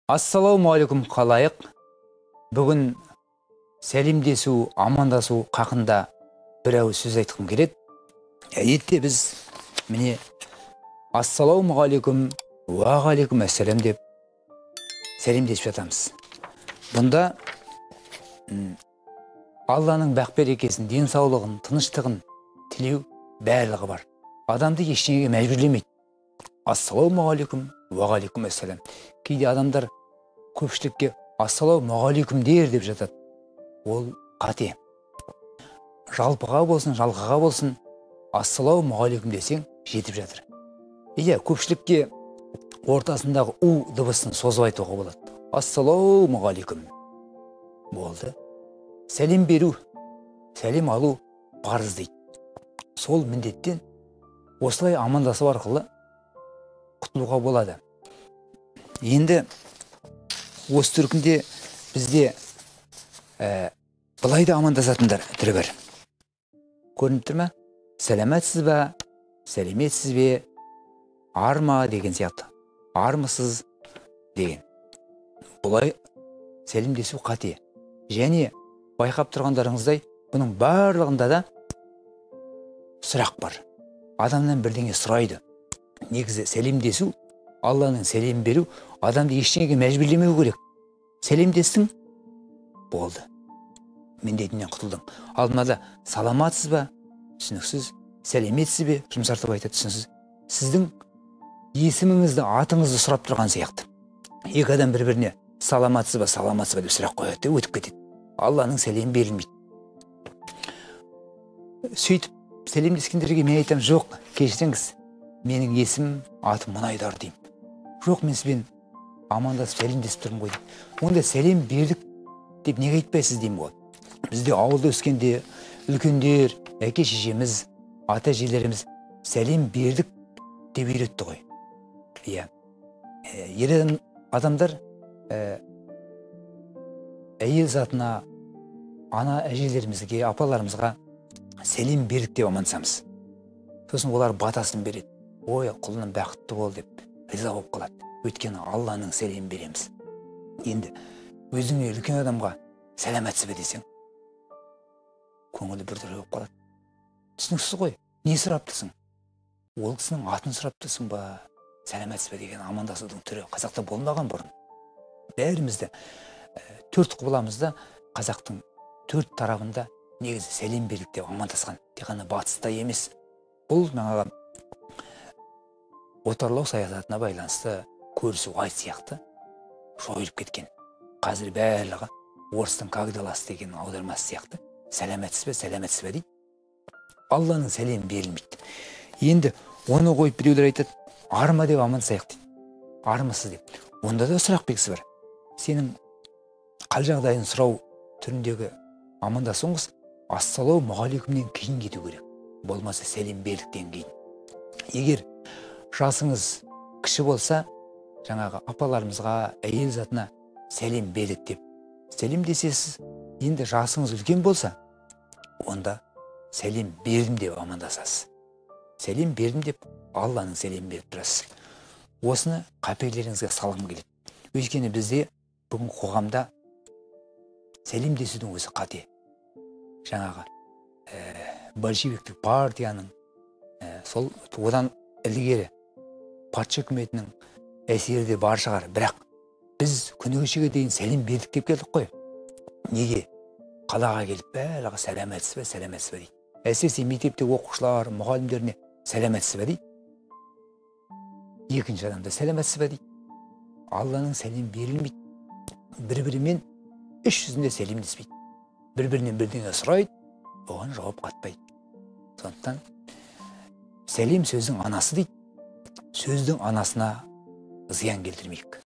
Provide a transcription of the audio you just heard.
Ассалаумағалейкум қалайық. Бүгін сәлемдесу, амандасу хақында бір ауыз сөз айтқым келеді. Әдетте біз міне ассалаумағалейкум, уағалейкум әссәлем деп сәлемдесіп жатамыз. Бұнда Алланың бақ-берекесін, денсаулығын, тыныштығын тілеу барлығы бар. Адамды ештеңеге мәжбүрлемейді. Ассалаумағалейкум, уағалейкум әссәлем. Кейде адамдар көпшілікке ассалаумағалейкум дер деп жатады. Ол қате. Жалпыға болсын, жалғаға болсын, ассалаумағалейкум десең жетіп жатыр. Иә, көпшілікке ортасындағы у дыбысын созып айтуға болады. Ассалаумағалейкум. Болды. Сәлем беру, сәлем алу парыз дейді. Сол міндеттен осылай амандасу арқылы құтылуға болады. Енді осы түркінде бізде былай да амандасатындар түрі бар. Көрініп тұр ма? Сәлеметсіз бе? Сәлеметсіз бе? Арма деген сияқты. Армысыз деген. Бұлай сәлемдесу қате. Және байқап тұрғандарыңыздай, бұның барлығында да сұрақ бар. Адамнан бірдеңе сұрайды. Негізі сәлемдесу, Алланың сәлем беру, адамды ештеңеге мәжбүрлемеу керек. Сәлемдестің, болды. Міндетінен құтылдың. Ал мынада саламатсыз ба? Түсініксіз. Сәлеметсіз бе? Жұмсартып айтады, түсініксіз. Сіздің есіміңізді, атыңызды сұрап тұрған сияқты. Екі адам бір-біріне саламатсыз ба деп сұрақ қояды, өтіп кетеді. Алланың сәлем берілмейді. Сөйтіп сәлемдескендерге мен айтам, жоқ, кешіріңіз, менің есімім, атым Мұнайдар деймін. Жоқ, мен сізбен амандасып сәлемдесіп тұрмын ғой. Онда сәлем бердік деп неге айтпайсыз деймін ғой. Бізде ауылда өскенде үлкендер, әке-шешеміз, ата-әжелеріміз сәлем бердік деп үйретті ғой. Иә. Ер адамдар әйел затына, ана әжелерімізге, апаларымызға сәлем бердік деп амандасамыз. Сосын олар батасын береді. Ой, құлыным бақытты бол деп риза болып қалады. Өйткені Алланың сәлем береміз. Енді өзіңе үлкен адамға сәлеметсіз бе десең, көңілі біртүрлі болып қалады. Түсініксіз ғой, не сұрап тұрсың? Ол кісінің атын сұрап тұрсың ба? Сәлеметсіз бе деген амандасудың түрі қазақта болмаған бұрын. Бәрімізді төрт құбыламызда, қазақтың төрт тарабында негізі сәлем бердік деп амандасқан. Тек қана батыста емес. Бұл жаңағы отарлау саясатына байланысты көрісу айт сияқты жойылып кеткен. Қазір барлығы орыстың кагдаласы деген аудармасы сияқты сәлеметсіз бе дейді. Алланың сәлем берілмейді. Енді оны қойып біреулер айтады, арма деп амандасайық дейді. Армысыз деп. Онда да сұрақ белгісі бар. Сенің қал жағдайын сұрау түріндегі амандасуыңыз ассалаумағалейкумнен кейін кету керек. Болмаса сәлем бердіктен кейін. Егер жасыңыз кіші болса, жаңағы апаларымызға, әйел затына сәлем бердік деп сәлем десесіз. Енді жасыңыз үлкен болса, онда сәлем бердім деп амандасасыз. Сәлем бердім деп Алланың сәлем беріп тұрасыз. Осыны қаперлеріңізге салғым келеді. Өйткені бізде бүгін қоғамда сәлемдесудің өзі қате. Жаңағы большевиктік партияның сол одан ілгері патша үкіметінің әсері де бар шығар. Бірақ біз күні кешеге дейін сәлем бердік деп келдік қой. Неге? Қалаға келіп барлығы сәлеметсіз бе дейді. Әсіресе мектепте оқушылар, мұғалімдеріне сәлеметсіз бе дейді. Екінші адамда сәлеметсіз бе дейді. Алланың сәлем берілмейді. Бір-бірімен іс жүзінде сәлемдеспейді. Бір-бірінен бірдеңе сұрайды, оған жауап қатпайды. Сондықтан сәлем сөздің анасы дейді. Сөздің анасына зиян келтірмейік.